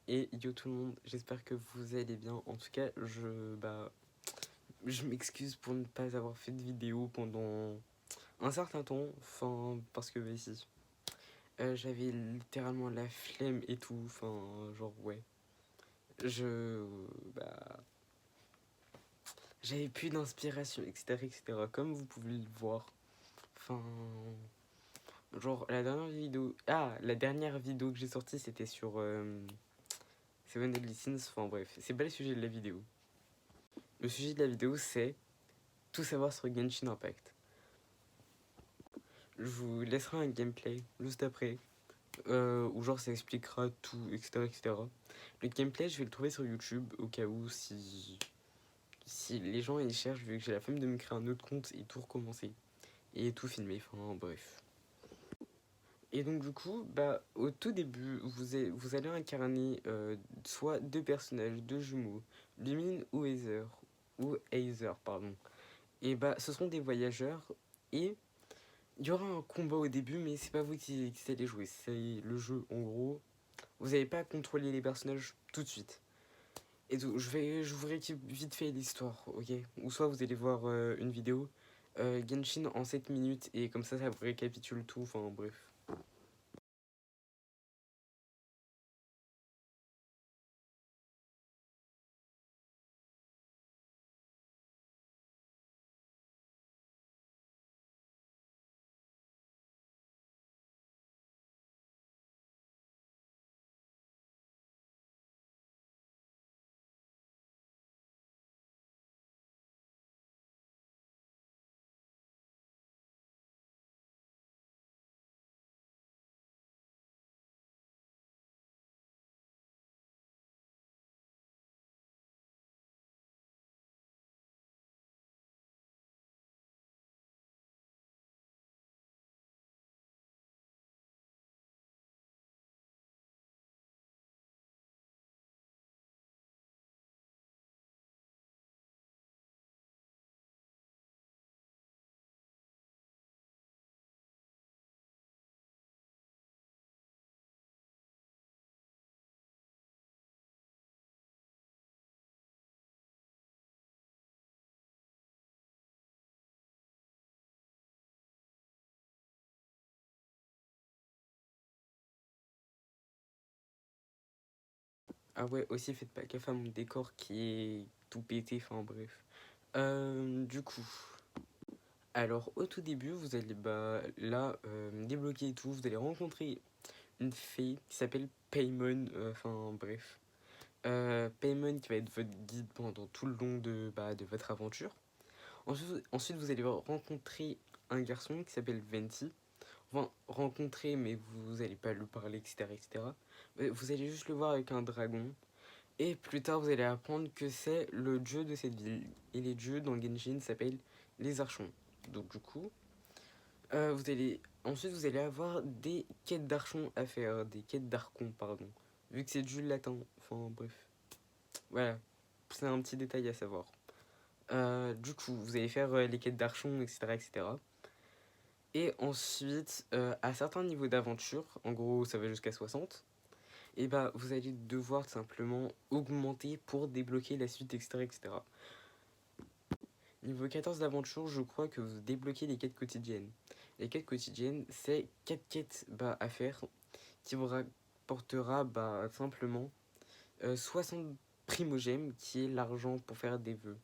Et yo tout le monde, j'espère que vous allez bien. En tout cas, je m'excuse pour ne pas avoir fait de vidéo pendant un certain temps. Enfin, parce que si, j'avais littéralement la flemme et tout. Enfin, genre ouais, je bah j'avais plus d'inspiration, etc., etc. Comme vous pouvez le voir. Enfin, genre la dernière vidéo que j'ai sortie, c'était sur Seven Deadly Sins. Enfin bref, c'est pas le sujet de la vidéo. Le sujet de la vidéo, c'est tout savoir sur Genshin Impact. Je vous laisserai un gameplay juste après, où genre ça expliquera tout, etc., etc. Le gameplay, je vais le trouver sur YouTube au cas où si les gens y cherchent, vu que j'ai la flemme de me créer un autre compte et tout recommencer et tout filmer. Enfin bref. Et donc du coup, au tout début, vous allez incarner soit deux personnages, deux jumeaux, Lumine ou Aether, pardon. Et ce seront des voyageurs et il y aura un combat au début, mais c'est pas vous qui allez jouer, c'est le jeu en gros. Vous n'avez pas à contrôler les personnages tout de suite. Et donc, je vous récap vite fait l'histoire, ok? Ou soit vous allez voir une vidéo Genshin en 7 minutes et comme ça vous récapitule tout, enfin bref. Ah ouais, aussi faites pas gaffe à mon décor qui est tout pété, enfin bref. Du coup, alors au tout début, vous allez débloquer et tout, vous allez rencontrer une fée qui s'appelle Paimon, enfin bref. Paimon qui va être votre guide pendant tout le long de votre aventure. Ensuite, vous allez rencontrer un garçon qui s'appelle Venti. Enfin, rencontrer, mais vous n'allez pas lui parler, etc., etc. Vous allez juste le voir avec un dragon. Et plus tard, vous allez apprendre que c'est le dieu de cette ville. Et les dieux dans Genshin s'appellent les archons. Donc du coup, ensuite vous allez avoir des quêtes d'archons à faire, des quêtes d'archons, pardon. Vu que c'est du latin. Enfin bref. Voilà, c'est un petit détail à savoir. Du coup, vous allez faire les quêtes d'archons, etc., etc. Et ensuite, à certains niveaux d'aventure, en gros ça va jusqu'à 60, et vous allez devoir simplement augmenter pour débloquer la suite, etc., etc. Niveau 14 d'aventure, je crois que vous débloquez les quêtes quotidiennes. Les quêtes quotidiennes, c'est 4 quêtes à faire qui vous rapportera simplement 60 primogèmes, qui est l'argent pour faire des vœux.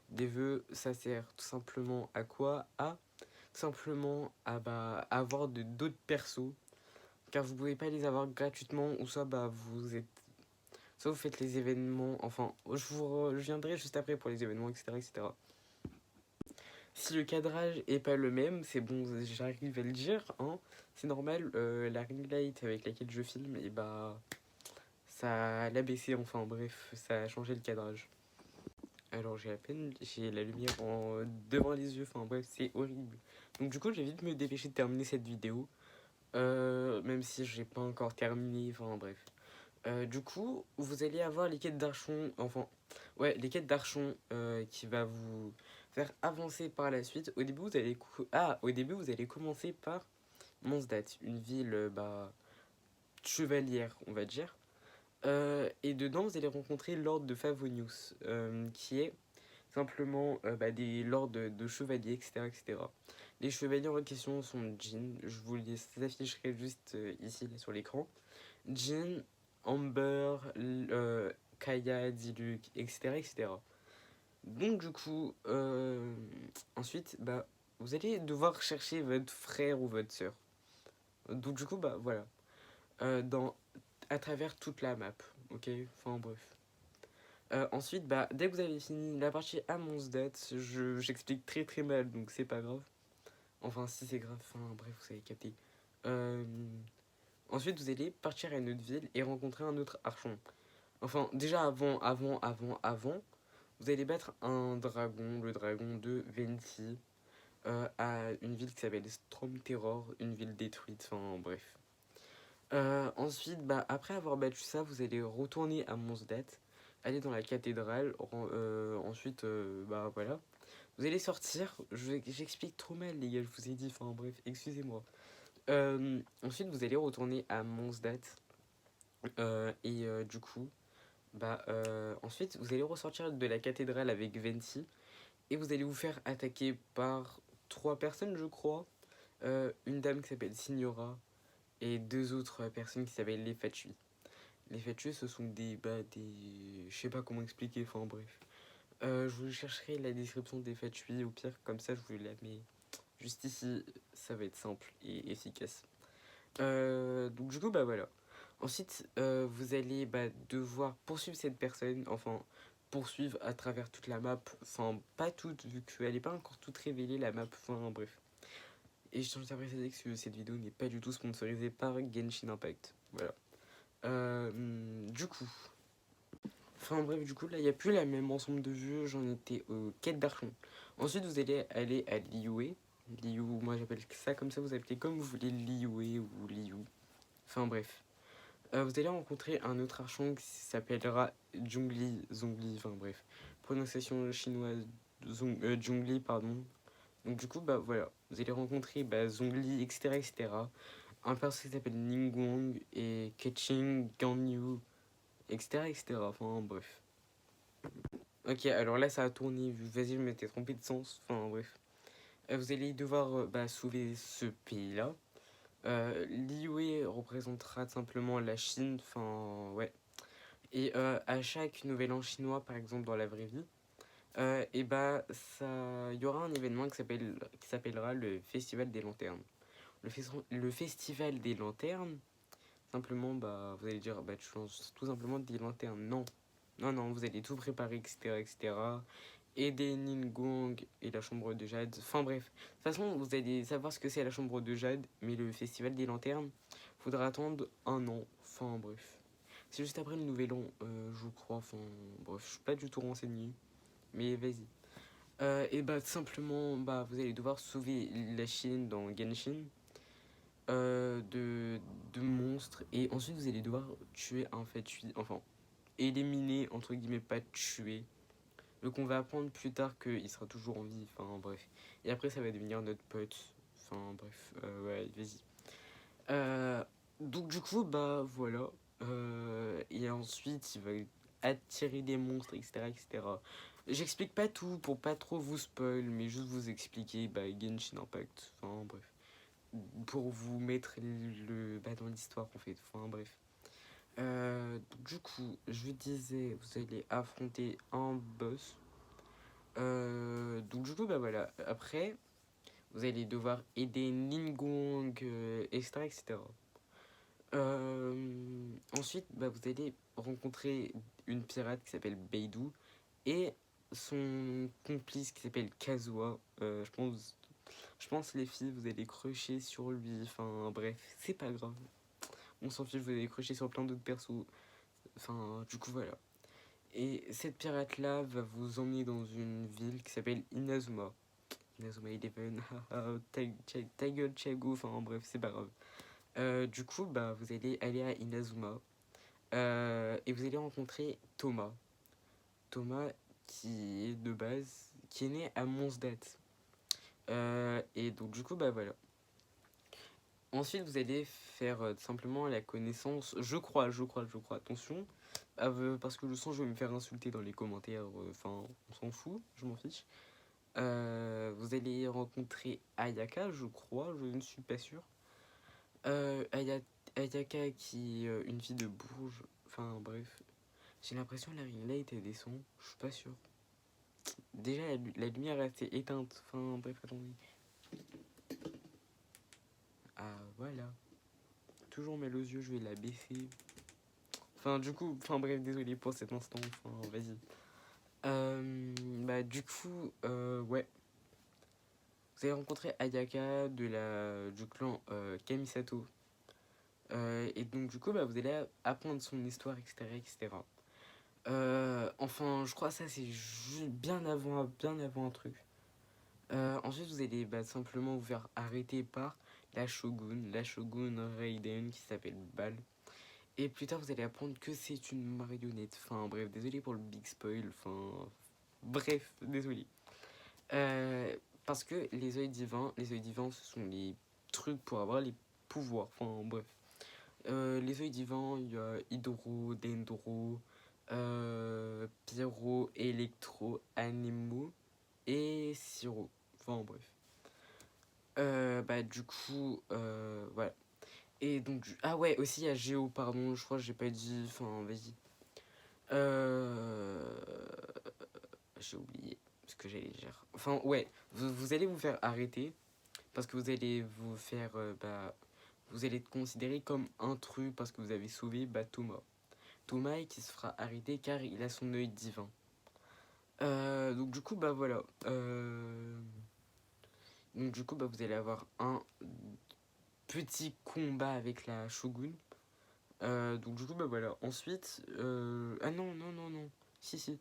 Des vœux, ça sert tout simplement à quoi? À tout simplement à avoir d'autres persos, car vous pouvez pas les avoir gratuitement, ou soit soit vous faites les événements, enfin je viendrai juste après pour les événements, etc., etc. Si le cadrage est pas le même, c'est bon, j'arrive à le dire, hein, c'est normal, la ring light avec laquelle je filme, et ça l'a baissé, enfin bref, ça a changé le cadrage. Alors j'ai la lumière devant les yeux, enfin bref, c'est horrible. Donc du coup, je vais vite me dépêcher de terminer cette vidéo, même si j'ai pas encore terminé, enfin bref. Du coup, vous allez avoir les quêtes d'archon, enfin, ouais, les quêtes d'archon qui va vous faire avancer par la suite. Au début, vous allez commencer par Mondstadt, une ville chevalière, on va dire. Et dedans, vous allez rencontrer l'ordre de Favonius, qui est simplement des lords de chevaliers, etc., etc. Les chevaliers en question sont Jean, je vous les afficherai juste ici là, sur l'écran. Jean, Amber, Kaya, Diluc, etc., etc. Donc du coup, ensuite, vous allez devoir chercher votre frère ou votre soeur. Donc du coup, voilà. Dans, à travers toute la map, ok. Enfin bref. Ensuite, dès que vous avez fini la partie à Monsdat, j'explique très très mal, donc c'est pas grave. Enfin, si c'est grave, enfin bref, vous avez capté. Euh, Ensuite, vous allez partir à une autre ville et rencontrer un autre archon. Enfin, déjà avant, vous allez battre un dragon, le dragon de Venti, à une ville qui s'appelle Strom Terror, une ville détruite, enfin bref. Ensuite, après avoir battu ça, vous allez retourner à Monsdat, aller dans la cathédrale, ensuite, voilà. Vous allez sortir, j'explique trop mal les gars, je vous ai dit, enfin bref, excusez-moi. Ensuite, vous allez retourner à Monsdat, et du coup, ensuite, vous allez ressortir de la cathédrale avec Venti, et vous allez vous faire attaquer par trois personnes, je crois. Une dame qui s'appelle Signora, et deux autres personnes qui s'appellent les Fatui. Les Fatui, ce sont des. Je sais pas comment expliquer, enfin bref. Je vous chercherai la description des Fatui, au pire, comme ça je vous la mets juste ici, ça va être simple et efficace. Donc du coup, voilà. Ensuite, vous allez devoir poursuivre cette personne, enfin poursuivre à travers toute la map, enfin pas toute, vu qu'elle n'est pas encore toute révélée la map, enfin bref. Et je tiens à préciser que cette vidéo n'est pas du tout sponsorisée par Genshin Impact. Voilà. Du coup. Enfin bref, du coup, là, il n'y a plus la même ensemble de jeux. J'en étais au quête d'Archon. Ensuite, vous allez aller à Liyue. Liu, moi j'appelle ça comme ça, vous appelez comme vous voulez Liyue ou Liu. Enfin bref. Vous allez rencontrer un autre archon qui s'appellera Zhongli, enfin bref. Prononciation chinoise, Zhongli, pardon. Donc du coup, voilà. Vous allez rencontrer Zhongli, etc., etc. Un perso qui s'appelle Ningguang et Keqing, Ganyu, etc., etc. Enfin bref. Ok, alors là ça a tourné, vas-y, je m'étais trompé de sens. Enfin bref. Vous allez devoir sauver ce pays-là. Liyue représentera simplement la Chine, enfin ouais. Et à chaque nouvel an chinois, par exemple dans la vraie vie, et il y aura un événement qui s'appellera le Festival des Lanternes. Le Festival des Lanternes, simplement, vous allez dire, tu lances tout simplement des lanternes. Non, non, non, vous allez tout préparer, etc., etc. Aider Ningguang et la chambre de Jade. Enfin bref, de toute façon, vous allez savoir ce que c'est la chambre de Jade, mais le Festival des Lanternes, faudra attendre un an. Enfin bref. C'est juste après le nouvel an, je crois. Enfin bref, je suis pas du tout renseigné. Mais vas-y. Et simplement, vous allez devoir sauver la Chine dans Genshin de monstres. Et ensuite, vous allez devoir tuer un Fatui. Enfin, éliminer, entre guillemets, pas tuer. Donc on va apprendre plus tard qu'il sera toujours en vie. Enfin bref. Et après, ça va devenir notre pote. Enfin bref, ouais, vas-y. Donc du coup, voilà. Et ensuite, il va attirer des monstres, etc., etc. J'explique pas tout pour pas trop vous spoil, mais juste vous expliquer Genshin Impact. Enfin bref. Pour vous mettre dans l'histoire en fait. Enfin bref. Du coup, je disais, vous allez affronter un boss. Donc du coup, voilà. Après, vous allez devoir aider Ningguang, etc., etc. Ensuite, vous allez rencontrer une pirate qui s'appelle Beidou et son complice qui s'appelle Kazuha. Je pense les filles, vous allez crocher sur lui. Enfin bref, c'est pas grave. On s'en fiche, vous allez crocher sur plein d'autres persos. Enfin, du coup, voilà. Et cette pirate-là va vous emmener dans une ville qui s'appelle Inazuma. Inazuma Eleven, ta gueule, Thiago, enfin bref, c'est pas grave. Du coup, vous allez aller à Inazuma et vous allez rencontrer Thomas. Thomas qui est de base, qui est né à Monsdat. Et donc, du coup, voilà. Ensuite, vous allez faire simplement la connaissance, je crois, attention, parce que je sens que je vais me faire insulter dans les commentaires, enfin, on s'en fout, je m'en fiche. Vous allez rencontrer Ayaka, je crois, je ne suis pas sûr. Aya- Ayaka qui est une fille de Bourges, enfin bref, j'ai l'impression que la ring light elle descend, je suis pas sûr. Déjà la lumière est assez éteinte, enfin bref, attendez. Ah voilà, toujours mal aux yeux, je vais la baisser. Enfin, du coup, enfin bref, désolé pour cet instant, enfin, vas-y. Bah, du coup, ouais. Vous allez rencontrer Ayaka du clan Kamisato. Et donc, du coup, bah, vous allez apprendre son histoire, etc. etc. Enfin, je crois que ça, c'est bien avant un truc. Ensuite, vous allez bah, simplement vous faire arrêter par la Shogun Raiden qui s'appelle Bal. Et plus tard, vous allez apprendre que c'est une marionnette. Enfin, bref, désolé pour le big spoil. Enfin, bref, désolé. Euh, Parce que les œils divins, ce sont les trucs pour avoir les pouvoirs. Enfin, bref. Les œils divins, il y a Hydro, Dendro, Pyro, Electro, Anemo et Siro. Enfin, bref. Bah, du coup, voilà. Et donc, ah ouais, aussi il y a Géo, pardon, je crois que j'ai pas dit. Enfin, vas-y. Euh, J'ai oublié ce que j'allais dire. Enfin, ouais, vous allez vous faire arrêter parce que vous allez vous faire. Bah, vous allez être considéré comme intrus parce que vous avez sauvé bah, Thomas. Thomas qui se fera arrêter car il a son œil divin. Donc, du coup, bah voilà. Donc, du coup, bah, vous allez avoir un petit combat avec la Shogun. Donc, du coup, bah voilà. Ensuite. Ah non, non, non, non. Si, si.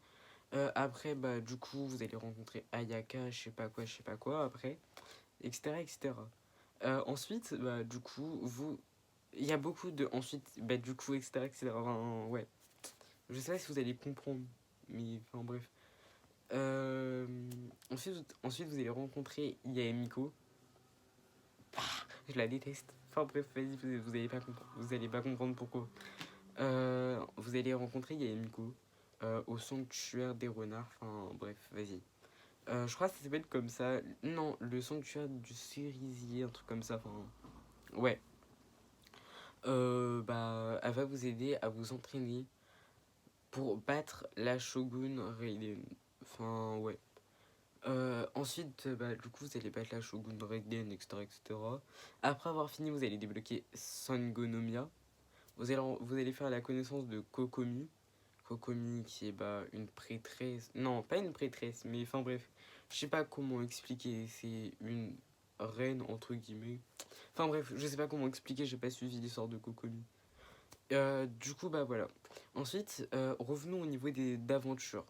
Après, bah, du coup, vous allez rencontrer Ayaka, je sais pas quoi, après, etc. etc. Ensuite, bah, du coup, il y a beaucoup de. Ensuite, bah, du coup, etc. etc. Enfin, ouais. Je sais pas si vous allez comprendre, mais enfin, bref. Euh, ensuite, vous allez rencontrer Yaemiko. Je la déteste. Enfin, bref, vas-y, vous allez pas comprendre. Vous allez pas comprendre pourquoi. Vous allez rencontrer Yaemiko au sanctuaire des renards. Enfin, bref, vas-y. Je crois que ça s'appelle comme ça. Non, le sanctuaire du cerisier, un truc comme ça. Enfin, ouais. Bah, elle va vous aider à vous entraîner pour battre la Shogun Raiden. Enfin, ouais. Ensuite, bah, du coup, vous allez battre la Shogun Raiden, etc., etc. Après avoir fini, vous allez débloquer Sangonomiya. Vous allez faire la connaissance de Kokomi. Kokomi qui est bah, une prêtresse. Non, pas une prêtresse, mais enfin bref. Je sais pas comment expliquer. C'est une reine, entre guillemets. Enfin bref, je sais pas comment expliquer, j'ai pas suivi l'histoire de Kokomi. Du coup, bah voilà. Ensuite, revenons au niveau d'aventures.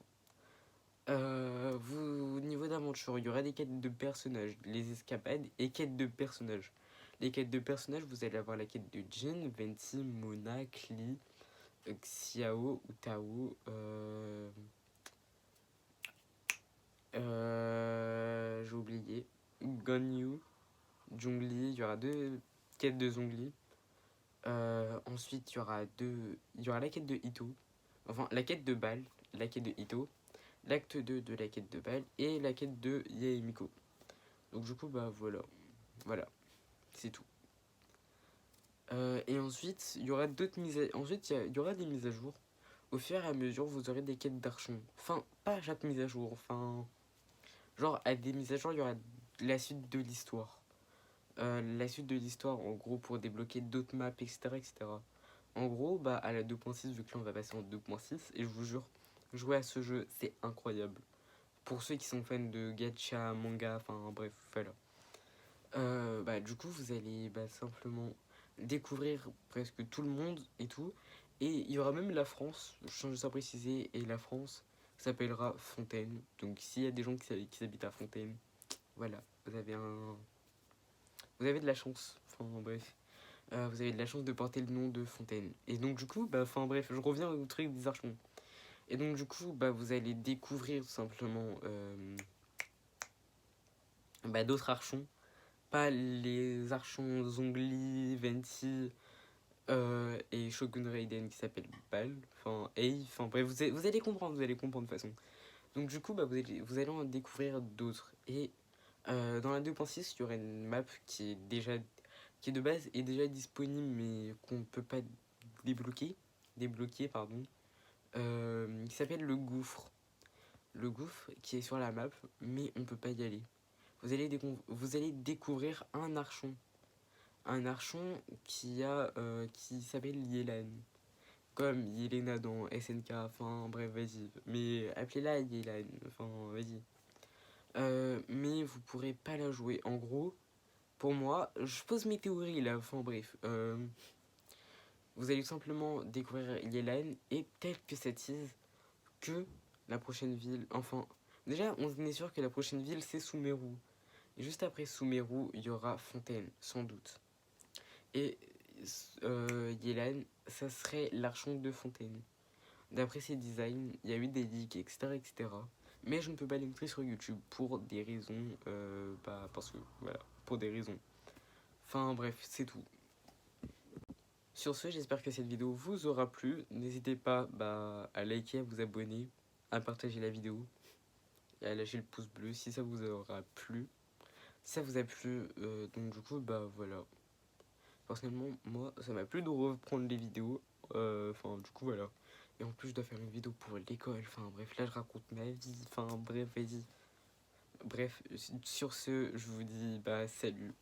Au niveau d'aventure, il y aura des quêtes de personnages, les escapades et quêtes de personnages. Les quêtes de personnages, vous allez avoir la quête de Jin, Venti, Mona, Klee, Xiao ou Tao. J'ai oublié. Gonyu, Zhongli, il y aura deux quêtes de Zhongli. Ensuite, il y aura la quête de Ito. Enfin, la quête de Bal, la quête de Ito. L'acte 2 de la quête de Bal et la quête de Yaemiko. Donc du coup, bah voilà. Voilà, c'est tout. Et ensuite, il y aura d'autres mises à... Ensuite, il y aura des mises à jour. Au fur et à mesure, vous aurez des quêtes d'archon. Enfin, pas à chaque mise à jour. Enfin, genre, à des mises à jour, il y aura la suite de l'histoire. La suite de l'histoire, en gros, pour débloquer d'autres maps, etc., etc. En gros, bah, à la 2.6, vu que là, on va passer en 2.6, et je vous jure, jouer à ce jeu, c'est incroyable. Pour ceux qui sont fans de gacha, manga, enfin, bref, voilà. Bah, du coup, vous allez bah, simplement découvrir presque tout le monde et tout. Et il y aura même la France, je tiens juste à préciser, et la France s'appellera Fontaine. Donc s'il y a des gens qui habitent à Fontaine, voilà, vous avez de la chance. Enfin bref, vous avez de la chance de porter le nom de Fontaine. Et donc du coup, bah, enfin bref, je reviens au truc des archons. Et donc du coup, bah, vous allez découvrir tout simplement bah, d'autres archons. pas les archons Zhongli, Venti et Shogun Raiden qui s'appelle Bal, enfin Ei, enfin bref, vous allez comprendre, de toute façon. Donc du coup, bah, vous allez en découvrir d'autres. Et dans la 2.6, il y aura une map qui est de base est déjà disponible, mais qu'on ne peut pas débloquer, pardon, qui s'appelle le gouffre. Le gouffre qui est sur la map, mais on ne peut pas y aller. Vous allez découvrir un archon qui s'appelle Yelan, comme Yelena dans SNK, enfin bref, vas-y. Mais appelez-la Yelan, enfin vas-y. Mais vous pourrez pas la jouer. En gros, pour moi, je pose mes théories là, enfin bref. Vous allez tout simplement découvrir Yelan et peut-être que ça tease que la prochaine ville. Enfin, déjà, on est sûr que la prochaine ville c'est Sumeru. Et juste après Sumeru, il y aura Fontaine, sans doute. Et Yelan, ça serait l'archon de Fontaine. D'après ses designs, il y a eu des leaks, etc., etc. Mais je ne peux pas les montrer sur YouTube pour des raisons, parce que voilà, pour des raisons. Enfin bref, c'est tout. Sur ce, j'espère que cette vidéo vous aura plu. N'hésitez pas à liker, à vous abonner, à partager la vidéo et à lâcher le pouce bleu si ça vous aura plu. Si ça vous a plu, donc du coup, voilà. Personnellement, moi, ça m'a plu de reprendre les vidéos. Enfin, du coup, voilà. Et en plus, je dois faire une vidéo pour l'école. Enfin, bref, là, je raconte ma vie. Enfin, bref, vas-y. Bref, sur ce, je vous dis, salut.